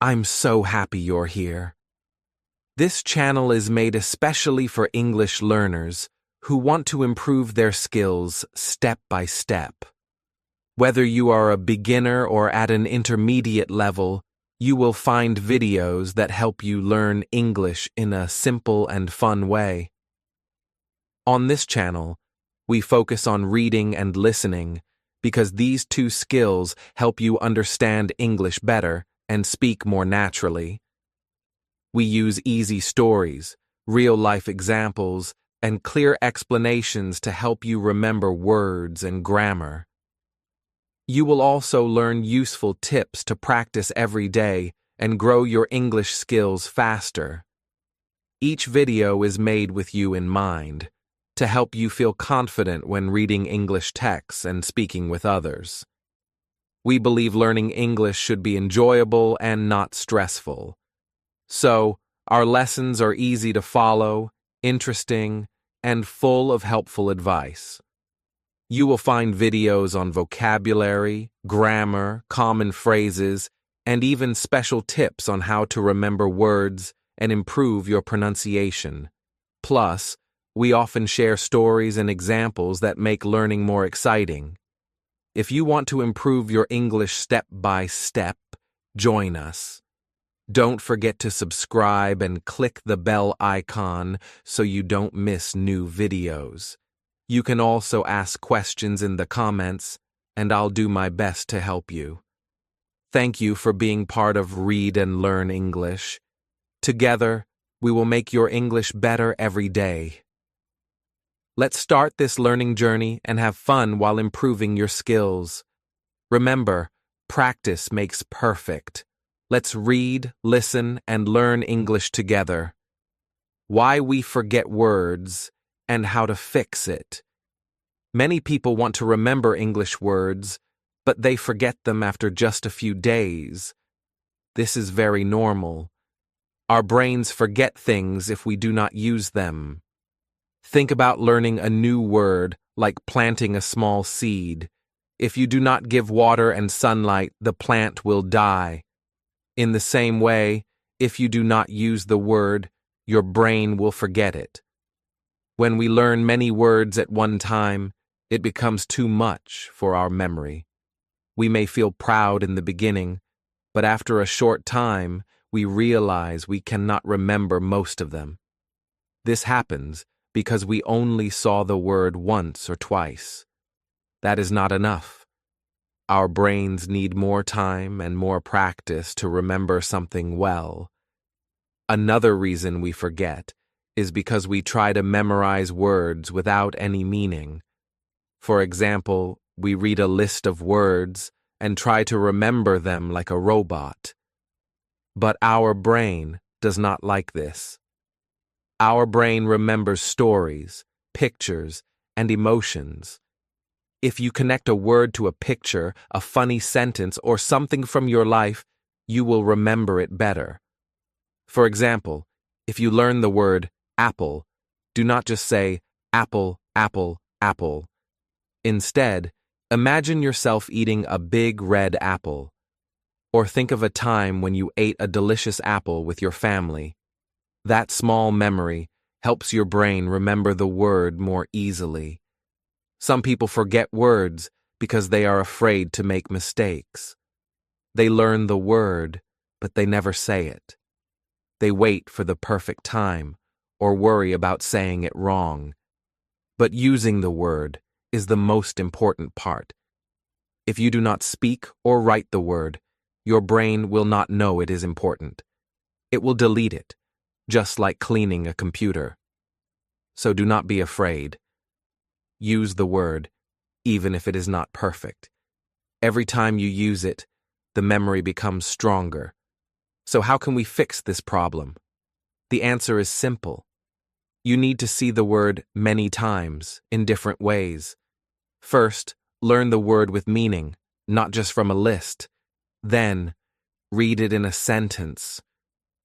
I'm so happy you're here. This channel is made especially for English learners who want to improve their skills step by step. Whether you are a beginner or at an intermediate level, you will find videos that help you learn English in a simple and fun way. On this channel, we focus on reading and listening because these two skills help you understand English better and speak more naturally. We use easy stories, real-life examples, and clear explanations to help you remember words and grammar. You will also learn useful tips to practice every day and grow your English skills faster. Each video is made with you in mind, to help you feel confident when reading English texts and speaking with others. We believe learning English should be enjoyable and not stressful. So, our lessons are easy to follow, interesting, and full of helpful advice. You will find videos on vocabulary, grammar, common phrases, and even special tips on how to remember words and improve your pronunciation. Plus, we often share stories and examples that make learning more exciting. If you want to improve your English step by step, join us. Don't forget to subscribe and click the bell icon so you don't miss new videos. You can also ask questions in the comments, and I'll do my best to help you. Thank you for being part of Read and Learn English. Together, we will make your English better every day. Let's start this learning journey and have fun while improving your skills. Remember, practice makes perfect. Let's read, listen, and learn English together. Why we forget words and how to fix it. Many people want to remember English words, but they forget them after just a few days. This is very normal. Our brains forget things if we do not use them. Think about learning a new word, like planting a small seed. If you do not give water and sunlight, the plant will die. In the same way, if you do not use the word, your brain will forget it. When we learn many words at one time, it becomes too much for our memory. We may feel proud in the beginning, but after a short time, we realize we cannot remember most of them. This happens because we only saw the word once or twice. That is not enough. Our brains need more time and more practice to remember something well. Another reason we forget is because we try to memorize words without any meaning. For example, we read a list of words and try to remember them like a robot. But our brain does not like this. Our brain remembers stories, pictures, and emotions. If you connect a word to a picture, a funny sentence, or something from your life, you will remember it better. For example, if you learn the word apple, do not just say apple, apple, apple. Instead, imagine yourself eating a big red apple. Or think of a time when you ate a delicious apple with your family. That small memory helps your brain remember the word more easily. Some people forget words because they are afraid to make mistakes. They learn the word, but they never say it. They wait for the perfect time or worry about saying it wrong. But using the word is the most important part. If you do not speak or write the word, your brain will not know it is important. It will delete it, just like cleaning a computer. So do not be afraid. Use the word, even if it is not perfect. Every time you use it, the memory becomes stronger. So how can we fix this problem? The answer is simple. You need to see the word many times in different ways. First, learn the word with meaning, not just from a list. Then, read it in a sentence.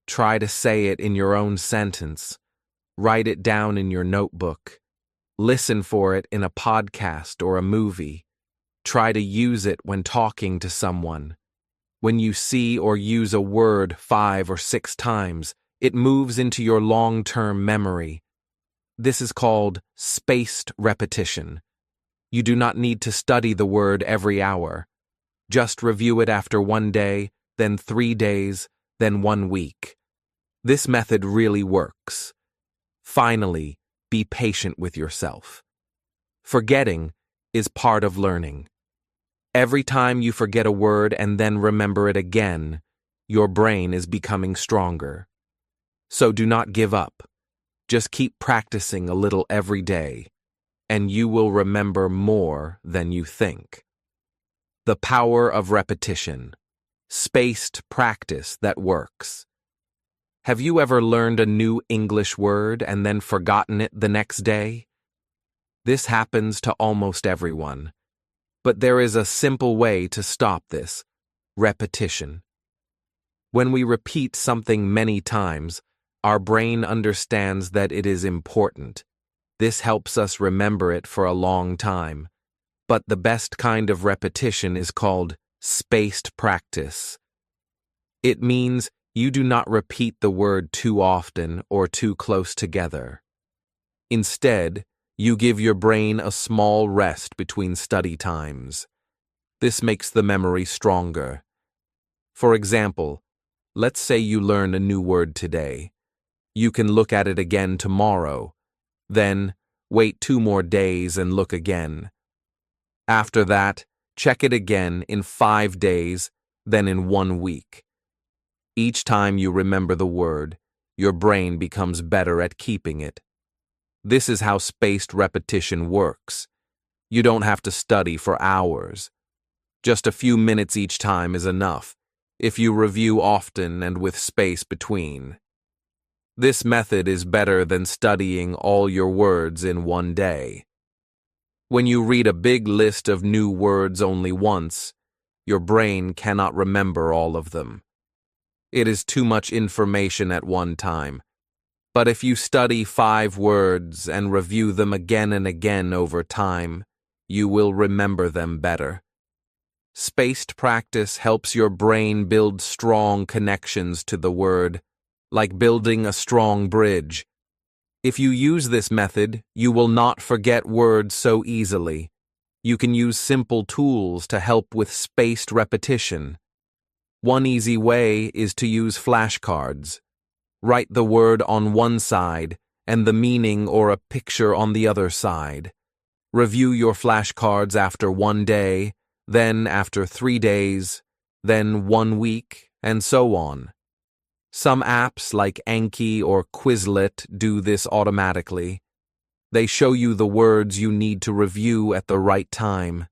Try to say it in your own sentence. Write it down in your notebook. Listen for it in a podcast or a movie. Try to use it when talking to someone. When you see or use a word 5 or 6 times, it moves into your long-term memory. This is called spaced repetition. You do not need to study the word every hour. Just review it after 1 day, then 3 days, then 1 week. This method really works. Finally, be patient with yourself. Forgetting is part of learning. Every time you forget a word and then remember it again, your brain is becoming stronger. So do not give up. Just keep practicing a little every day, and you will remember more than you think. The power of repetition. Spaced practice that works. Have you ever learned a new English word and then forgotten it the next day? This happens to almost everyone. But there is a simple way to stop this: repetition. When we repeat something many times, our brain understands that it is important. This helps us remember it for a long time. But the best kind of repetition is called spaced practice. It means you do not repeat the word too often or too close together. Instead, you give your brain a small rest between study times. This makes the memory stronger. For example, let's say you learn a new word today. You can look at it again tomorrow. Then, wait 2 more days and look again. After that, check it again in 5 days, then in 1 week. Each time you remember the word, your brain becomes better at keeping it. This is how spaced repetition works. You don't have to study for hours. Just a few minutes each time is enough, if you review often and with space between. This method is better than studying all your words in 1 day. When you read a big list of new words only once, your brain cannot remember all of them. It is too much information at one time. But if you study 5 words and review them again and again over time, you will remember them better. Spaced practice helps your brain build strong connections to the word, like building a strong bridge. If you use this method, you will not forget words so easily. You can use simple tools to help with spaced repetition. One easy way is to use flashcards. Write the word on one side and the meaning or a picture on the other side. Review your flashcards after 1 day, then after 3 days, then 1 week, and so on. Some apps like Anki or Quizlet do this automatically. They show you the words you need to review at the right time.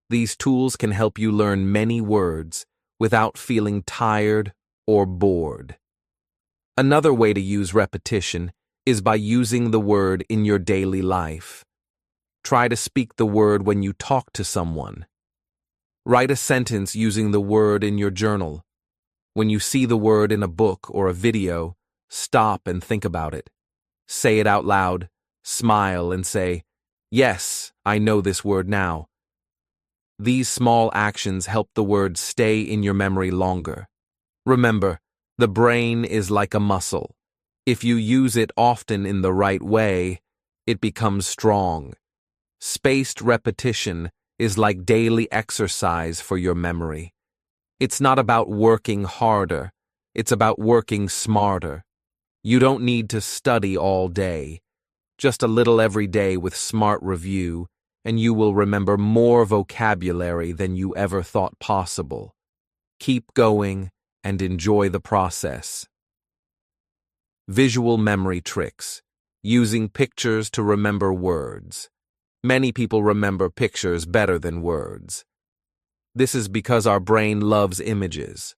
These tools can help you learn many words without feeling tired or bored. Another way to use repetition is by using the word in your daily life. Try to speak the word when you talk to someone. Write a sentence using the word in your journal. When you see the word in a book or a video, stop and think about it. Say it out loud, smile, and say, "Yes, I know this word now." These small actions help the word stay in your memory longer. Remember, the brain is like a muscle. If you use it often in the right way, it becomes strong. Spaced repetition is like daily exercise for your memory. It's not about working harder, it's about working smarter. You don't need to study all day. Just a little every day with smart review, and you will remember more vocabulary than you ever thought possible. Keep going and enjoy the process. Visual memory tricks. Using pictures to remember words. Many people remember pictures better than words. This is because our brain loves images.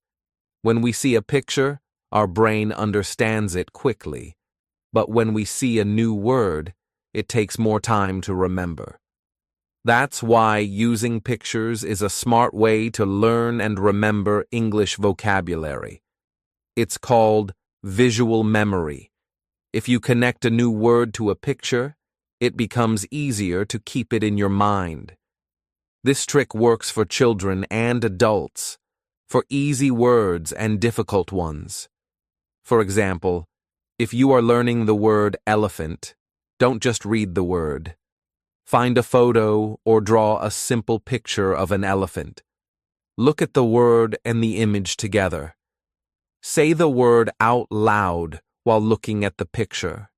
When we see a picture, our brain understands it quickly. But when we see a new word, it takes more time to remember. That's why using pictures is a smart way to learn and remember English vocabulary. It's called visual memory. If you connect a new word to a picture, it becomes easier to keep it in your mind. This trick works for children and adults. for easy words and difficult ones. For example, if you are learning the word elephant, don't just read the word. Find a photo or draw a simple picture of an elephant. Look at the word and the image together. Say the word out loud while looking at the picture.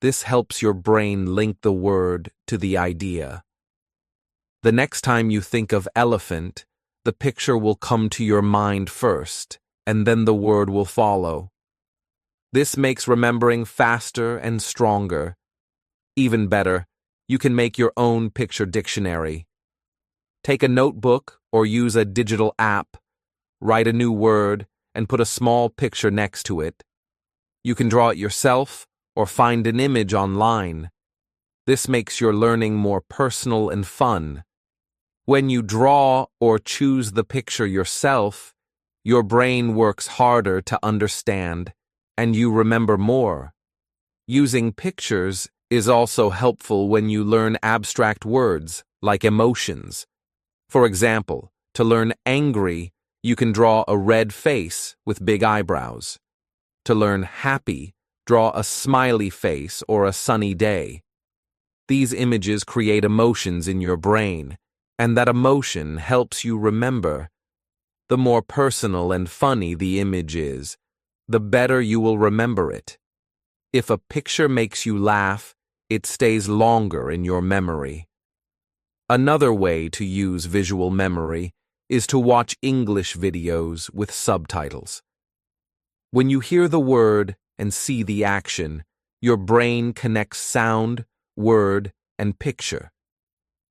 This helps your brain link the word to the idea. The next time you think of elephant, the picture will come to your mind first, and then the word will follow. This makes remembering faster and stronger. Even better, you can make your own picture dictionary. Take a notebook or use a digital app, write a new word, and put a small picture next to it. You can draw it yourself or find an image online. This makes your learning more personal and fun. When you draw or choose the picture yourself, your brain works harder to understand, and you remember more. Using pictures is also helpful when you learn abstract words, like emotions. For example, to learn angry, you can draw a red face with big eyebrows. To learn happy, draw a smiley face or a sunny day. These images create emotions in your brain, and that emotion helps you remember. The more personal and funny the image is, the better you will remember it. If a picture makes you laugh, it stays longer in your memory. Another way to use visual memory is to watch English videos with subtitles. When you hear the word and see the action, your brain connects sound, word, and picture.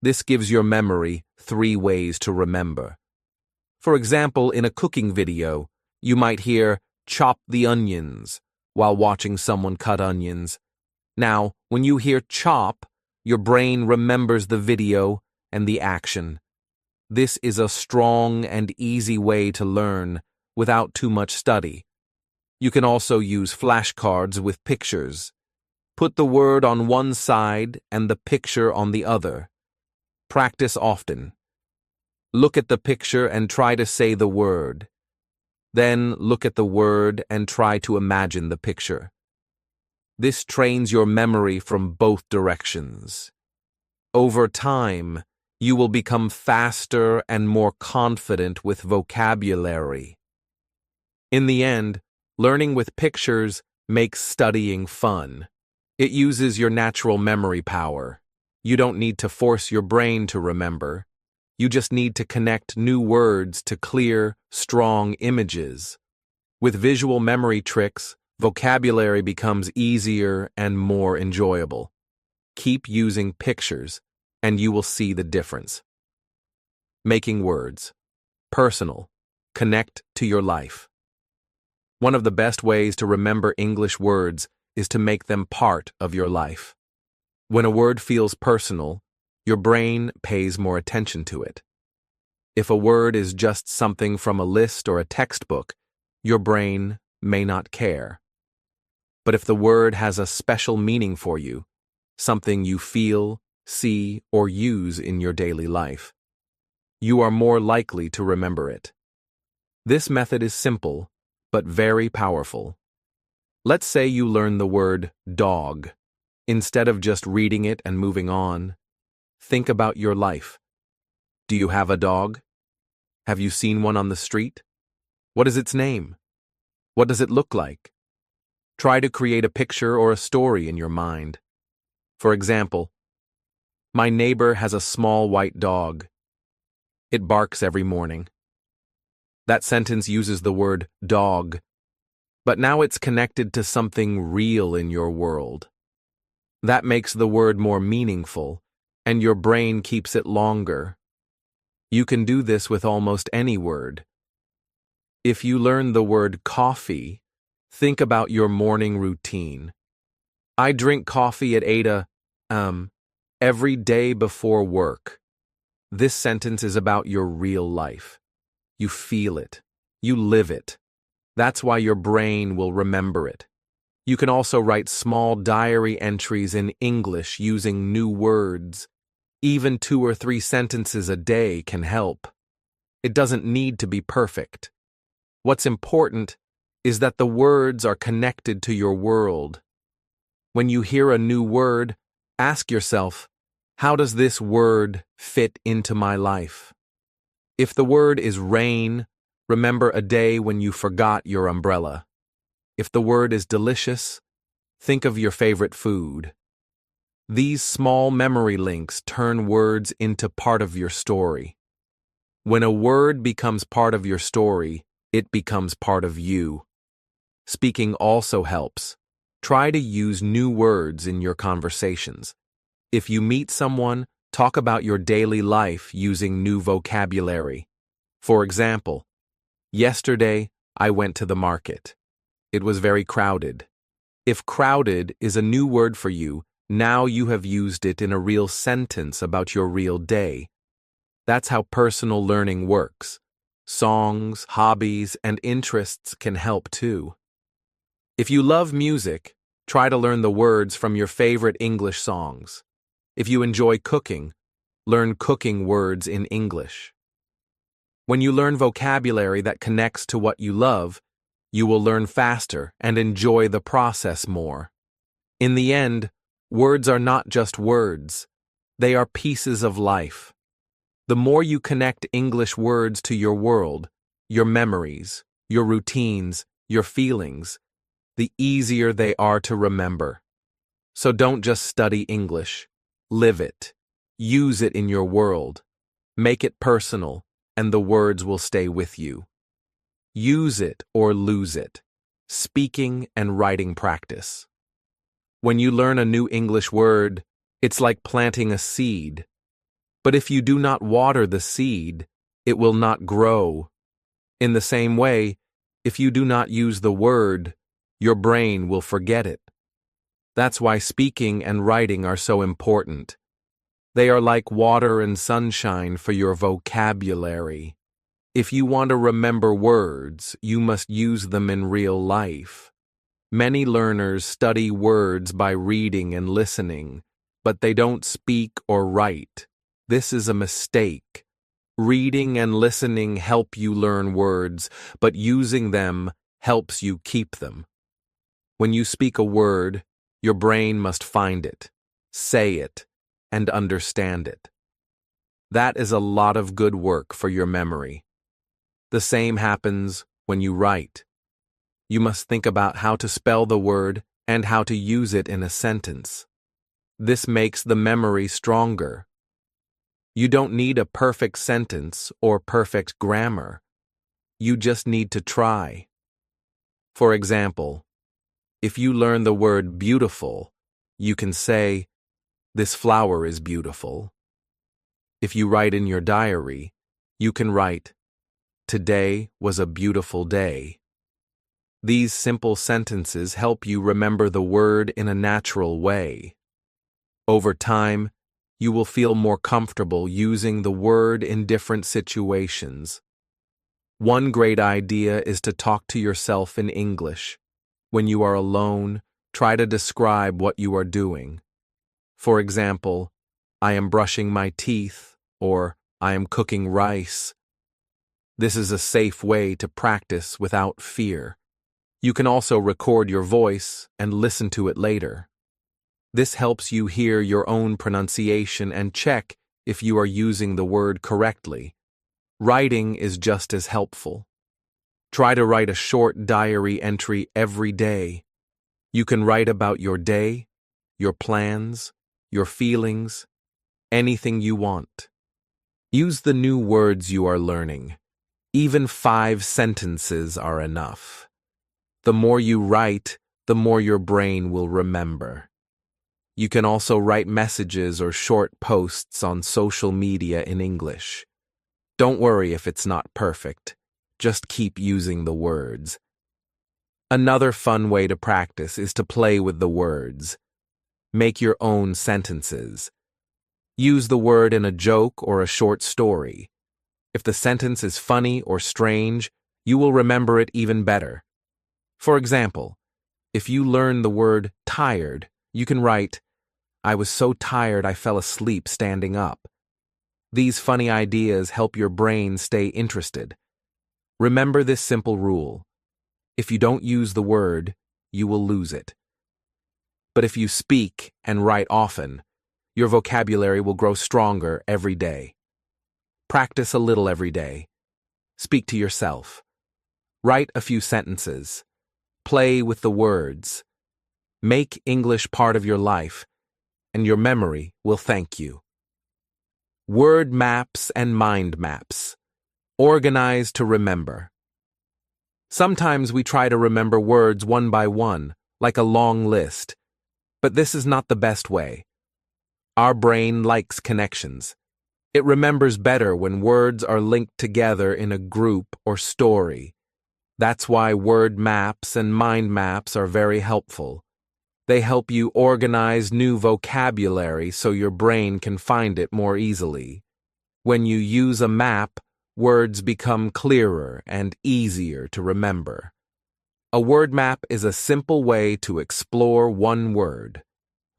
This gives your memory 3 ways to remember. For example, in a cooking video, you might hear "chop the onions" while watching someone cut onions. Now, when you hear "chop," your brain remembers the video and the action. This is a strong and easy way to learn without too much study. You can also use flashcards with pictures. Put the word on one side and the picture on the other. Practice often. Look at the picture and try to say the word. Then look at the word and try to imagine the picture. This trains your memory from both directions. Over time, you will become faster and more confident with vocabulary. In the end, learning with pictures makes studying fun. It uses your natural memory power. You don't need to force your brain to remember. You just need to connect new words to clear, strong images. With visual memory tricks, vocabulary becomes easier and more enjoyable. Keep using pictures, and you will see the difference. Making words. Personal. Connect to your life. One of the best ways to remember English words is to make them part of your life. When a word feels personal, your brain pays more attention to it. If a word is just something from a list or a textbook, your brain may not care. But if the word has a special meaning for you, something you feel, see, or use in your daily life, you are more likely to remember it. This method is simple, but very powerful. Let's say you learn the word dog. Instead of just reading it and moving on, think about your life. Do you have a dog? Have you seen one on the street? What is its name? What does it look like? Try to create a picture or a story in your mind. For example, my neighbor has a small white dog. It barks every morning. That sentence uses the word dog, but now it's connected to something real in your world. That makes the word more meaningful, and your brain keeps it longer. You can do this with almost any word. If you learn the word coffee, think about your morning routine. I drink coffee at 8 every day before work. This sentence is about your real life. You feel it. You live it. That's why your brain will remember it. You can also write small diary entries in English using new words. Even 2 or 3 sentences a day can help. It doesn't need to be perfect. What's important is that the words are connected to your world. When you hear a new word, ask yourself, how does this word fit into my life? If the word is rain, remember a day when you forgot your umbrella. If the word is delicious, think of your favorite food. These small memory links turn words into part of your story. When a word becomes part of your story, it becomes part of you. Speaking also helps. Try to use new words in your conversations. If you meet someone, talk about your daily life using new vocabulary. For example, yesterday I went to the market. It was very crowded. If crowded is a new word for you, now you have used it in a real sentence about your real day. That's how personal learning works. Songs, hobbies, and interests can help too. If you love music, try to learn the words from your favorite English songs. If you enjoy cooking, learn cooking words in English. When you learn vocabulary that connects to what you love, you will learn faster and enjoy the process more. In the end, words are not just words. They are pieces of life. The more you connect English words to your world, your memories, your routines, your feelings, the easier they are to remember. So don't just study English. Live it. Use it in your world. Make it personal, and the words will stay with you. Use it or lose it. Speaking and writing practice. When you learn a new English word, it's like planting a seed. But if you do not water the seed, it will not grow. In the same way, if you do not use the word, your brain will forget it. That's why speaking and writing are so important. They are like water and sunshine for your vocabulary. If you want to remember words, you must use them in real life. Many learners study words by reading and listening, but they don't speak or write. This is a mistake. Reading and listening help you learn words, but using them helps you keep them. When you speak a word, your brain must find it, say it, and understand it. That is a lot of good work for your memory. The same happens when you write. You must think about how to spell the word and how to use it in a sentence. This makes the memory stronger. You don't need a perfect sentence or perfect grammar. You just need to try. For example, if you learn the word beautiful, you can say, "This flower is beautiful." If you write in your diary, you can write, "Today was a beautiful day." These simple sentences help you remember the word in a natural way. Over time, you will feel more comfortable using the word in different situations. One great idea is to talk to yourself in English. When you are alone, try to describe what you are doing. For example, "I am brushing my teeth," or "I am cooking rice." This is a safe way to practice without fear. You can also record your voice and listen to it later. This helps you hear your own pronunciation and check if you are using the word correctly. Writing is just as helpful. Try to write a short diary entry every day. You can write about your day, your plans, your feelings, anything you want. Use the new words you are learning. Even 5 sentences are enough. The more you write, the more your brain will remember. You can also write messages or short posts on social media in English. Don't worry if it's not perfect. Just keep using the words. Another fun way to practice is to play with the words. Make your own sentences. Use the word in a joke or a short story. If the sentence is funny or strange, you will remember it even better. For example, if you learn the word tired, you can write, "I was so tired I fell asleep standing up." These funny ideas help your brain stay interested. Remember this simple rule. If you don't use the word, you will lose it. But if you speak and write often, your vocabulary will grow stronger every day. Practice a little every day. Speak to yourself. Write a few sentences. Play with the words. Make English part of your life, and your memory will thank you. Word maps and mind maps. Organize to remember. Sometimes we try to remember words one by one, like a long list, but this is not the best way. Our brain likes connections. It remembers better when words are linked together in a group or story. That's why word maps and mind maps are very helpful. They help you organize new vocabulary so your brain can find it more easily. When you use a map, words become clearer and easier to remember. A word map is a simple way to explore one word.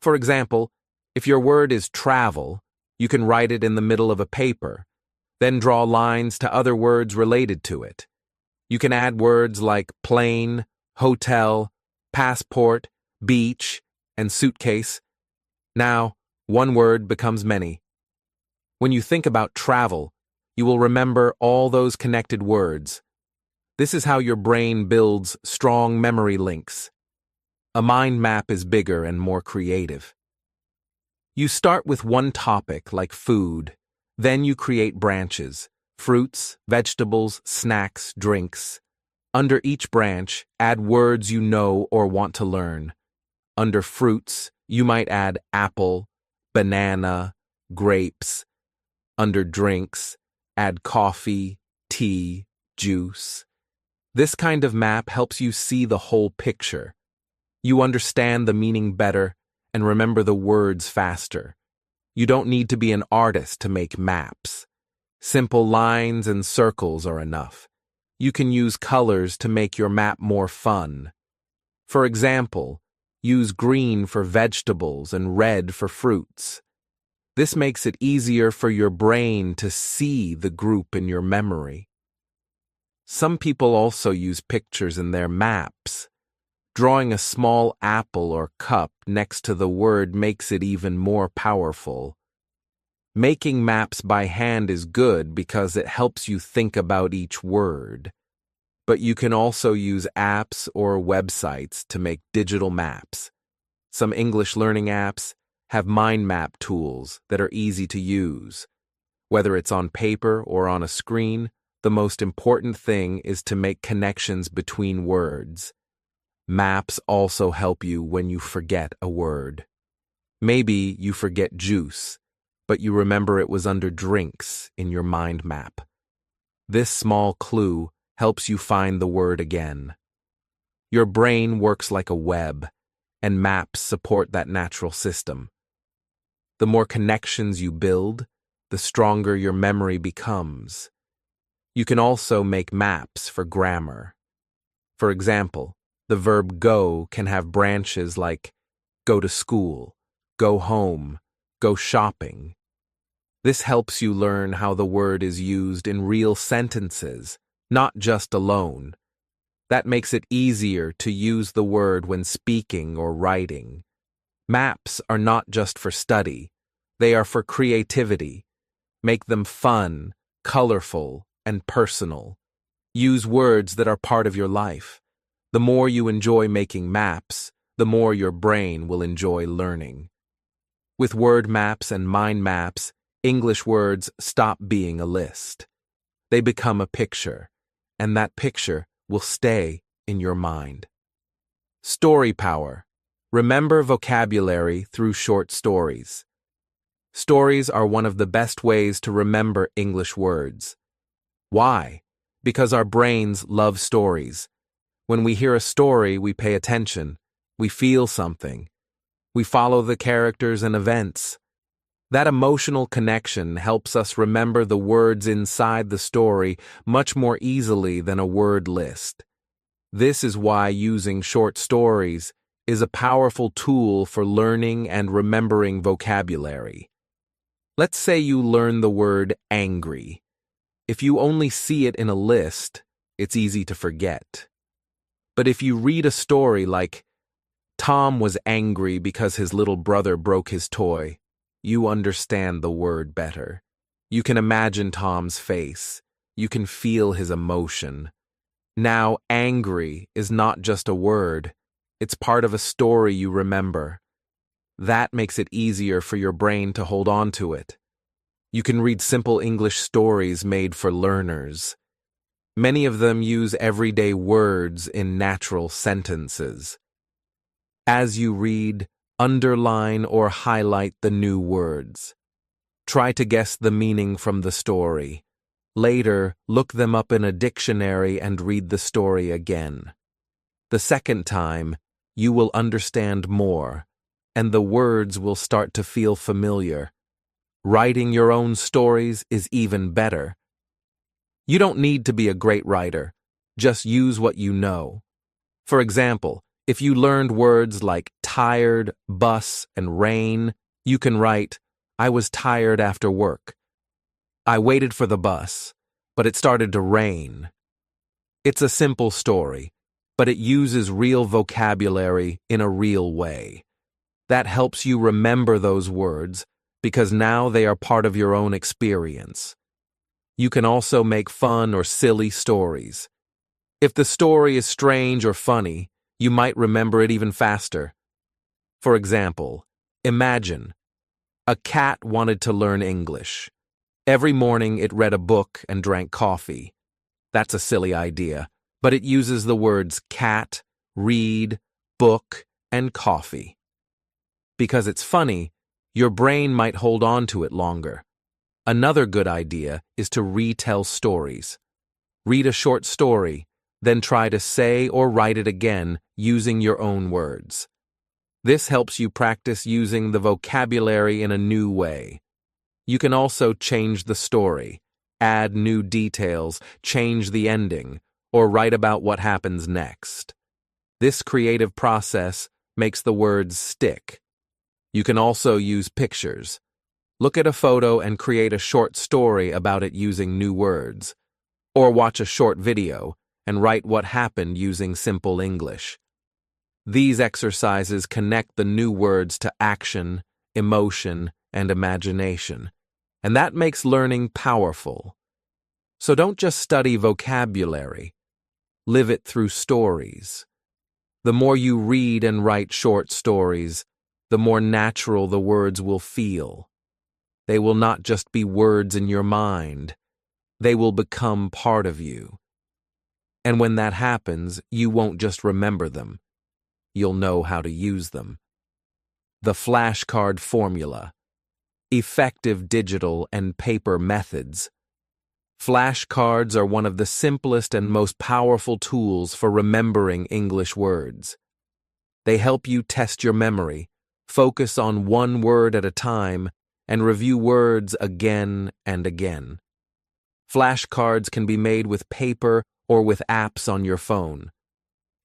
For example, if your word is travel, you can write it in the middle of a paper, then draw lines to other words related to it. You can add words like plane, hotel, passport, beach, and suitcase. Now, one word becomes many. When you think about travel, you will remember all those connected words. This is how your brain builds strong memory links. A mind map is bigger and more creative. You start with one topic like food, then you create branches, fruits, vegetables, snacks, drinks. Under each branch, add words you know or want to learn. Under fruits, you might add apple, banana, grapes. Under drinks, add coffee, tea, juice. This kind of map helps you see the whole picture. You understand the meaning better and remember the words faster. You don't need to be an artist to make maps. Simple lines and circles are enough. You can use colors to make your map more fun. For example, use green for vegetables and red for fruits. This makes it easier for your brain to see the group in your memory. Some people also use pictures in their maps. Drawing a small apple or cup next to the word makes it even more powerful. Making maps by hand is good because it helps you think about each word. But you can also use apps or websites to make digital maps. Some English learning apps have mind map tools that are easy to use. Whether it's on paper or on a screen, the most important thing is to make connections between words. Maps also help you when you forget a word. Maybe you forget juice, but you remember it was under drinks in your mind map. This small clue helps you find the word again. Your brain works like a web, and maps support that natural system. The more connections you build, the stronger your memory becomes. You can also make maps for grammar. For example, the verb go can have branches like go to school, go home, go shopping. This helps you learn how the word is used in real sentences, not just alone. That makes it easier to use the word when speaking or writing. Maps are not just for study, they are for creativity. Make them fun, colorful, and personal. Use words that are part of your life. The more you enjoy making maps, the more your brain will enjoy learning. With word maps and mind maps, English words stop being a list. They become a picture, and that picture will stay in your mind. Story power. Remember vocabulary through short stories. Stories are one of the best ways to remember English words. Why? Because our brains love stories. When we hear a story, we pay attention. We feel something. We follow the characters and events. That emotional connection helps us remember the words inside the story much more easily than a word list. This is why using short stories is a powerful tool for learning and remembering vocabulary. Let's say you learn the word angry. If you only see it in a list, it's easy to forget. But if you read a story like, Tom was angry because his little brother broke his toy, you understand the word better. You can imagine Tom's face. You can feel his emotion. Now, angry is not just a word. It's part of a story you remember. That makes it easier for your brain to hold on to it. You can read simple English stories made for learners. Many of them use everyday words in natural sentences. As you read, underline or highlight the new words. Try to guess the meaning from the story. Later, look them up in a dictionary and read the story again. The second time, you will understand more, and the words will start to feel familiar. Writing your own stories is even better. You don't need to be a great writer. Just use what you know. For example, if you learned words like tired, bus, and rain, you can write, I was tired after work. I waited for the bus, but it started to rain. It's a simple story, but it uses real vocabulary in a real way. That helps you remember those words because now they are part of your own experience. You can also make fun or silly stories. If the story is strange or funny, you might remember it even faster. For example, imagine a cat wanted to learn English. Every morning it read a book and drank coffee. That's a silly idea, but it uses the words cat, read, book, and coffee. Because it's funny, your brain might hold on to it longer. Another good idea is to retell stories. Read a short story, then try to say or write it again using your own words. This helps you practice using the vocabulary in a new way. You can also change the story, add new details, change the ending, or write about what happens next. This creative process makes the words stick. You can also use pictures. Look at a photo and create a short story about it using new words. Or watch a short video and write what happened using simple English. These exercises connect the new words to action, emotion, and imagination, and that makes learning powerful. So don't just study vocabulary, live it through stories. The more you read and write short stories, the more natural the words will feel. They will not just be words in your mind, they will become part of you. And when that happens, you won't just remember them. You'll know how to use them. The flashcard formula. Effective digital and paper methods. Flashcards are one of the simplest and most powerful tools for remembering English words. They help you test your memory, focus on one word at a time, and review words again and again. Flashcards can be made with paper or with apps on your phone.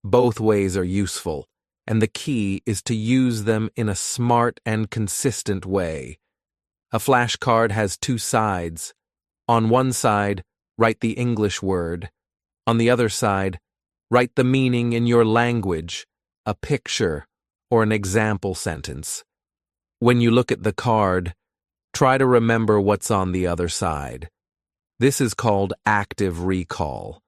Both ways are useful, and the key is to use them in a smart and consistent way. A flashcard has two sides. On one side, write the English word. On the other side, write the meaning in your language, a picture, or an example sentence. When you look at the card, try to remember what's on the other side. This is called active recall.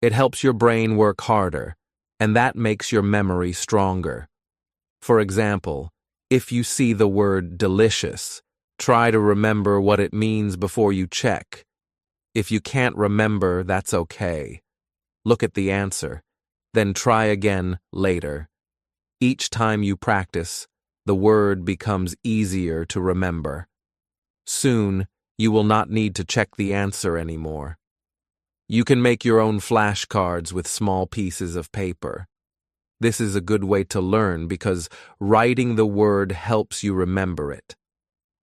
It helps your brain work harder, and that makes your memory stronger. For example, if you see the word delicious, try to remember what it means before you check. If you can't remember, that's okay. Look at the answer, then try again later. Each time you practice, the word becomes easier to remember. Soon, you will not need to check the answer anymore. You can make your own flashcards with small pieces of paper. This is a good way to learn because writing the word helps you remember it.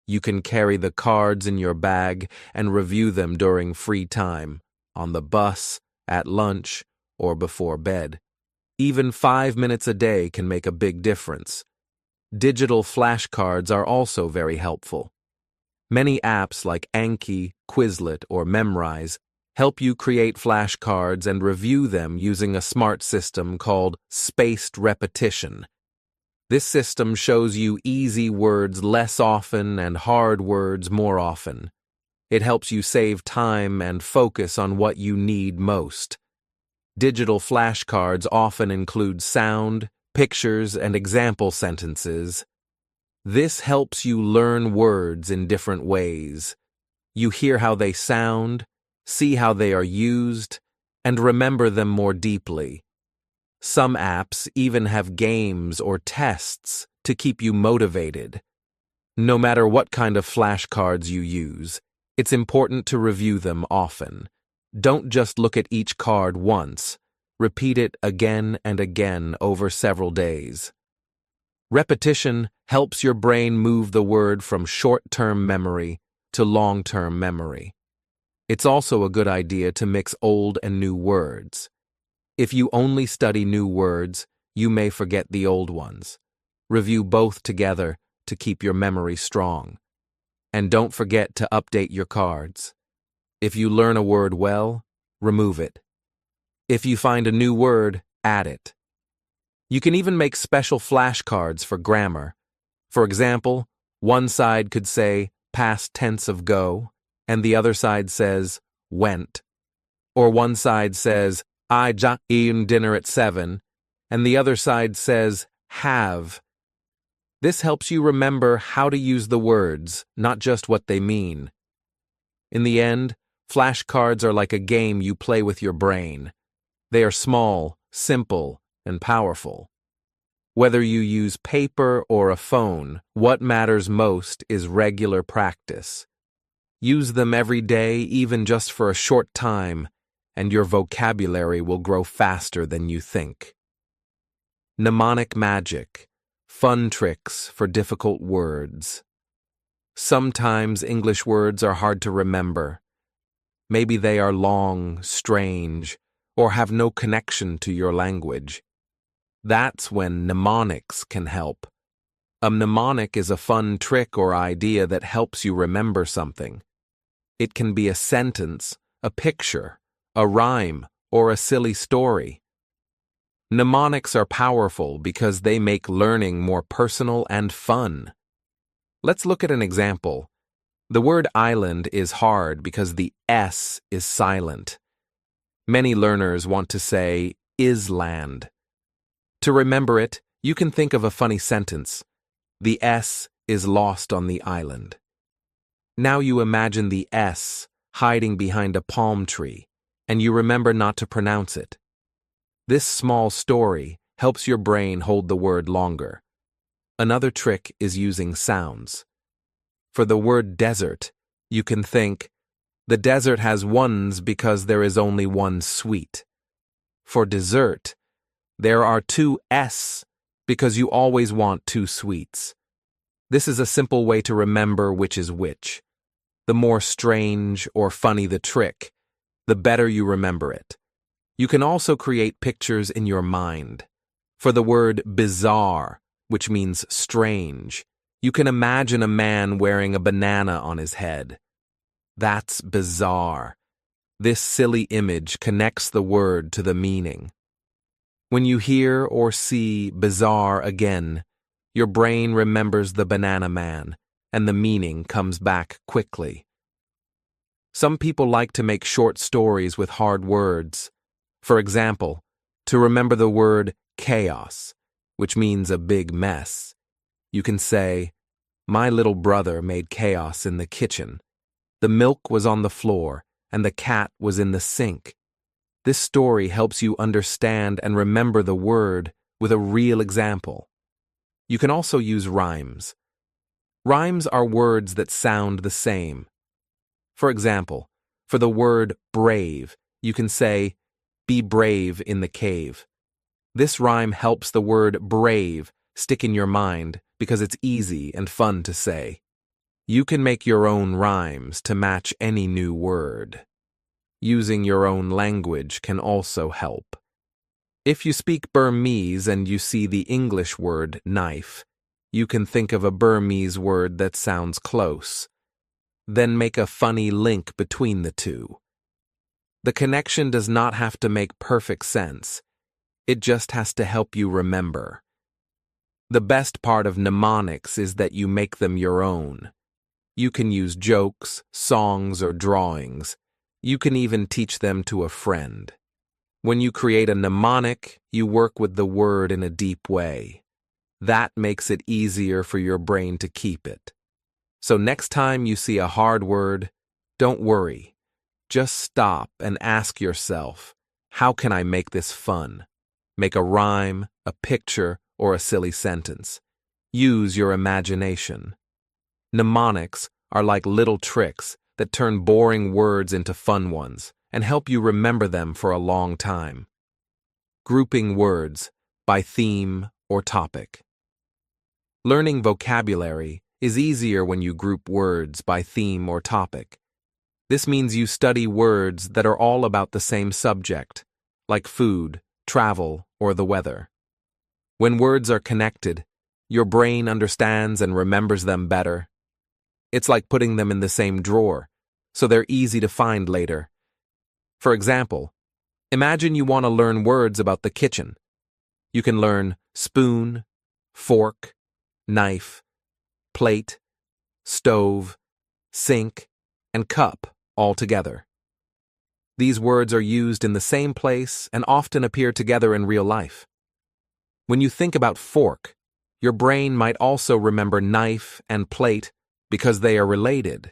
You can carry the cards in your bag and review them during free time, on the bus, at lunch, or before bed. Even 5 minutes a day can make a big difference. Digital flashcards are also very helpful. Many apps like Anki, Quizlet, or Memrise help you create flashcards and review them using a smart system called spaced repetition. This system shows you easy words less often and hard words more often. It helps you save time and focus on what you need most. Digital flashcards often include sound, pictures, and example sentences. This helps you learn words in different ways. You hear how they sound, see how they are used, and remember them more deeply. Some apps even have games or tests to keep you motivated. No matter what kind of flashcards you use, it's important to review them often. Don't just look at each card once. Repeat it again and again over several days. Repetition helps your brain move the word from short-term memory to long-term memory. It's also a good idea to mix old and new words. If you only study new words, you may forget the old ones. Review both together to keep your memory strong. And don't forget to update your cards. If you learn a word well, remove it. If you find a new word, add it. You can even make special flashcards for grammar. For example, one side could say past tense of go, and the other side says went. Or one side says I ja eaten dinner at 7, and the other side says have. This helps you remember how to use the words, not just what they mean. In the end, flashcards are like a game you play with your brain. They are small, simple, and powerful. Whether you use paper or a phone, what matters most is regular practice. Use them every day, even just for a short time, and your vocabulary will grow faster than you think. Mnemonic magic, fun tricks for difficult words. Sometimes English words are hard to remember. Maybe they are long, strange, or have no connection to your language. That's when mnemonics can help. A mnemonic is a fun trick or idea that helps you remember something. It can be a sentence, a picture, a rhyme, or a silly story. Mnemonics are powerful because they make learning more personal and fun. Let's look at an example. The word island is hard because the S is silent. Many learners want to say island. To remember it, you can think of a funny sentence. The S is lost on the island. Now you imagine the S hiding behind a palm tree, and you remember not to pronounce it. This small story helps your brain hold the word longer. Another trick is using sounds. For the word desert, you can think, the desert has ones because there is only one sweet. For dessert, there are two S because you always want two sweets. This is a simple way to remember which is which. The more strange or funny the trick, the better you remember it. You can also create pictures in your mind. For the word bizarre, which means strange, you can imagine a man wearing a banana on his head. That's bizarre. This silly image connects the word to the meaning. When you hear or see bizarre again, your brain remembers the banana man, and the meaning comes back quickly. Some people like to make short stories with hard words. For example, to remember the word chaos, which means a big mess, you can say, my little brother made chaos in the kitchen. The milk was on the floor, and the cat was in the sink. This story helps you understand and remember the word with a real example. You can also use rhymes. Rhymes are words that sound the same. For example, for the word brave, you can say, be brave in the cave. This rhyme helps the word brave stick in your mind because it's easy and fun to say. You can make your own rhymes to match any new word. Using your own language can also help. If you speak Burmese and you see the English word knife, you can think of a Burmese word that sounds close. then make a funny link between the two. The connection does not have to make perfect sense. It just has to help you remember. The best part of mnemonics is that you make them your own. You can use jokes, songs, or drawings. You can even teach them to a friend. When you create a mnemonic, you work with the word in a deep way. That makes it easier for your brain to keep it. So next time you see a hard word, don't worry. Just stop and ask yourself, how can I make this fun? Make a rhyme, a picture, or a silly sentence. Use your imagination. Mnemonics are like little tricks that turn boring words into fun ones and help you remember them for a long time. Grouping words by theme or topic. Learning vocabulary is easier when you group words by theme or topic. This means you study words that are all about the same subject, like food, travel, or the weather. When words are connected, your brain understands and remembers them better. It's like putting them in the same drawer, so they're easy to find later. For example, imagine you want to learn words about the kitchen. You can learn spoon, fork, knife, plate, stove, sink, and cup all together. These words are used in the same place and often appear together in real life. When you think about fork, your brain might also remember knife and plate because they are related.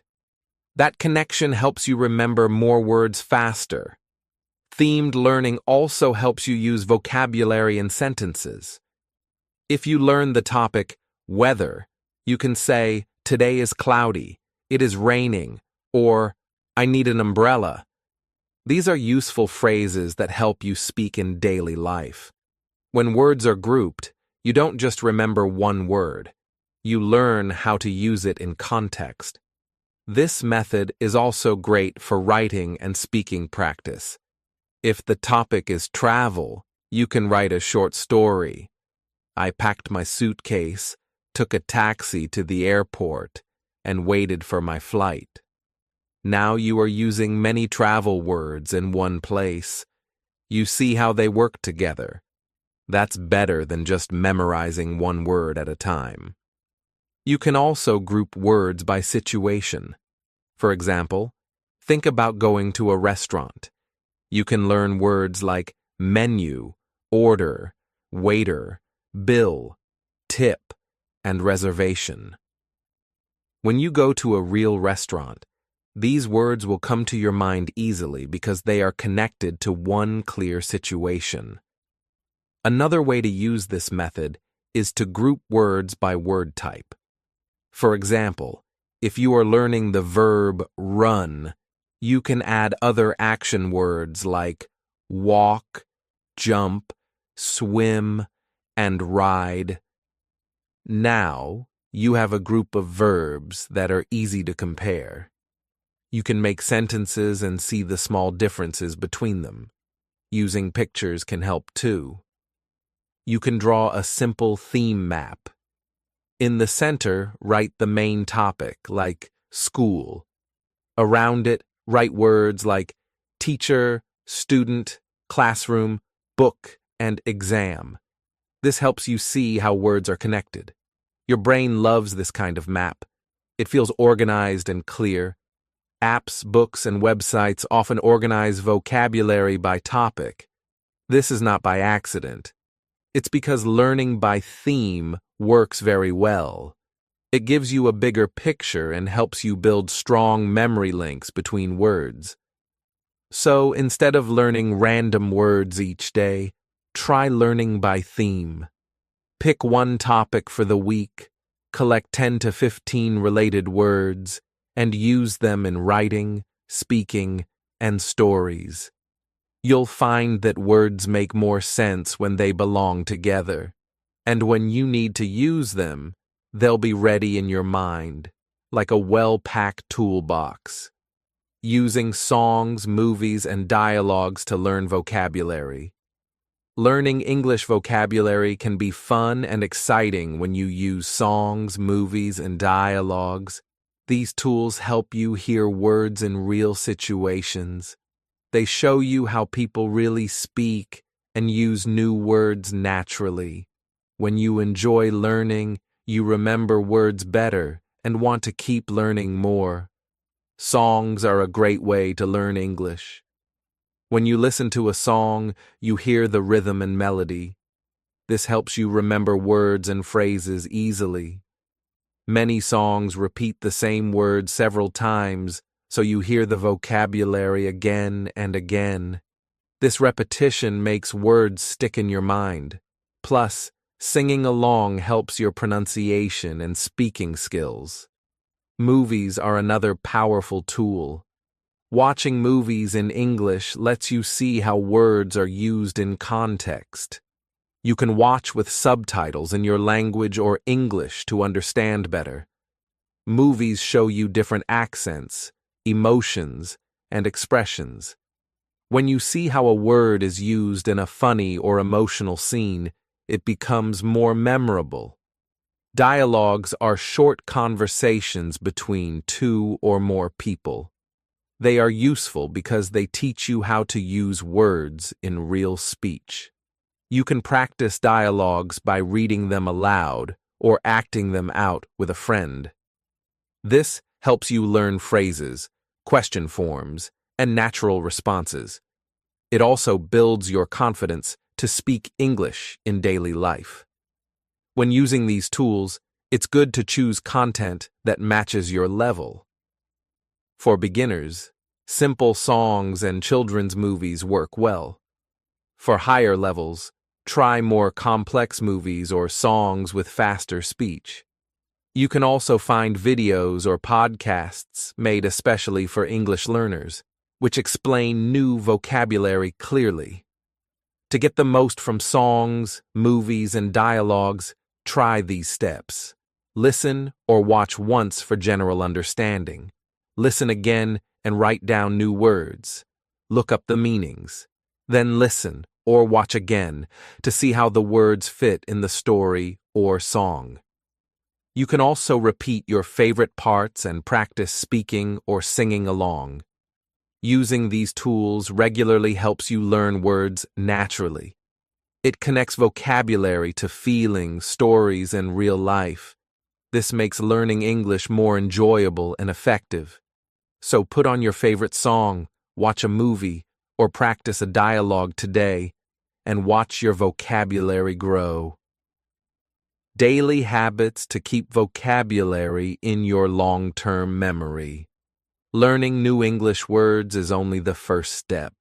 That connection helps you remember more words faster. Themed learning also helps you use vocabulary in sentences. If you learn the topic weather, you can say, today is cloudy, it is raining, or I need an umbrella. These are useful phrases that help you speak in daily life. When words are grouped, you don't just remember one word. You learn how to use it in context. This method is also great for writing and speaking practice. If the topic is travel, you can write a short story. I packed my suitcase, took a taxi to the airport, and waited for my flight. Now you are using many travel words in one place. You see how they work together. That's better than just memorizing one word at a time. You can also group words by situation. For example, think about going to a restaurant. You can learn words like menu, order, waiter, bill, tip, and reservation. When you go to a real restaurant, these words will come to your mind easily because they are connected to one clear situation. Another way to use this method is to group words by word type. For example, if you are learning the verb run, you can add other action words like walk, jump, swim, and ride. Now, you have a group of verbs that are easy to compare. You can make sentences and see the small differences between them. Using pictures can help too. You can draw a simple theme map. In the center, write the main topic, like school. Around it, write words like teacher, student, classroom, book, and exam. This helps you see how words are connected. Your brain loves this kind of map. It feels organized and clear. Apps, books, and websites often organize vocabulary by topic. This is not by accident. It's because learning by theme works very well. It gives you a bigger picture and helps you build strong memory links between words. So instead of learning random words each day, try learning by theme. Pick one topic for the week, collect 10 to 15 related words, and use them in writing, speaking, and stories. You'll find that words make more sense when they belong together, and when you need to use them, they'll be ready in your mind, like a well-packed toolbox. Using songs, movies, and dialogues to learn vocabulary. Learning English vocabulary can be fun and exciting when you use songs, movies, and dialogues. These tools help you hear words in real situations. They show you how people really speak and use new words naturally. When you enjoy learning, you remember words better and want to keep learning more. Songs are a great way to learn English. When you listen to a song, you hear the rhythm and melody. This helps you remember words and phrases easily. Many songs repeat the same words several times, so you hear the vocabulary again and again. This repetition makes words stick in your mind. Plus, singing along helps your pronunciation and speaking skills. Movies are another powerful tool. Watching movies in English lets you see how words are used in context. You can watch with subtitles in your language or English to understand better. Movies show you different accents, emotions, and expressions. When you see how a word is used in a funny or emotional scene, it becomes more memorable. Dialogues are short conversations between two or more people. They are useful because they teach you how to use words in real speech. You can practice dialogues by reading them aloud or acting them out with a friend. This helps you learn phrases, question forms, and natural responses. It also builds your confidence to speak English in daily life. When using these tools, it's good to choose content that matches your level. For beginners, simple songs and children's movies work well. For higher levels, try more complex movies or songs with faster speech. You can also find videos or podcasts made especially for English learners, which explain new vocabulary clearly. To get the most from songs, movies, and dialogues, try these steps. Listen or watch once for general understanding. Listen again and write down new words. Look up the meanings. Then listen or watch again to see how the words fit in the story or song. You can also repeat your favorite parts and practice speaking or singing along. Using these tools regularly helps you learn words naturally. It connects vocabulary to feelings, stories, and real life. This makes learning English more enjoyable and effective. So put on your favorite song, watch a movie, or practice a dialogue today, and watch your vocabulary grow. Daily habits to keep vocabulary in your long-term memory. Learning new English words is only the first step.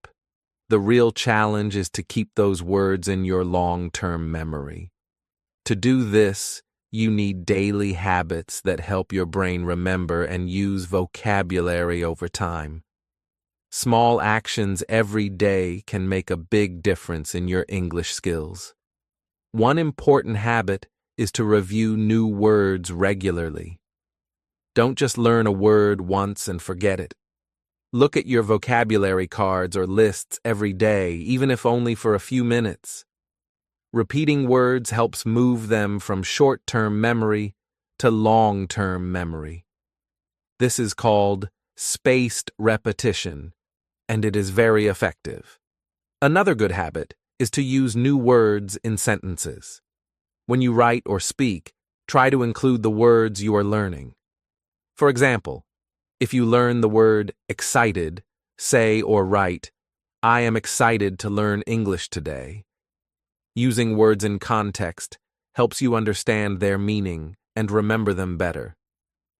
The real challenge is to keep those words in your long-term memory. To do this, you need daily habits that help your brain remember and use vocabulary over time. Small actions every day can make a big difference in your English skills. One important habit is to review new words regularly. Don't just learn a word once and forget it. Look at your vocabulary cards or lists every day, even if only for a few minutes. Repeating words helps move them from short-term memory to long-term memory. This is called spaced repetition, and it is very effective. Another good habit is to use new words in sentences. When you write or speak, try to include the words you are learning. For example, if you learn the word excited, say or write, "I am excited to learn English today." Using words in context helps you understand their meaning and remember them better.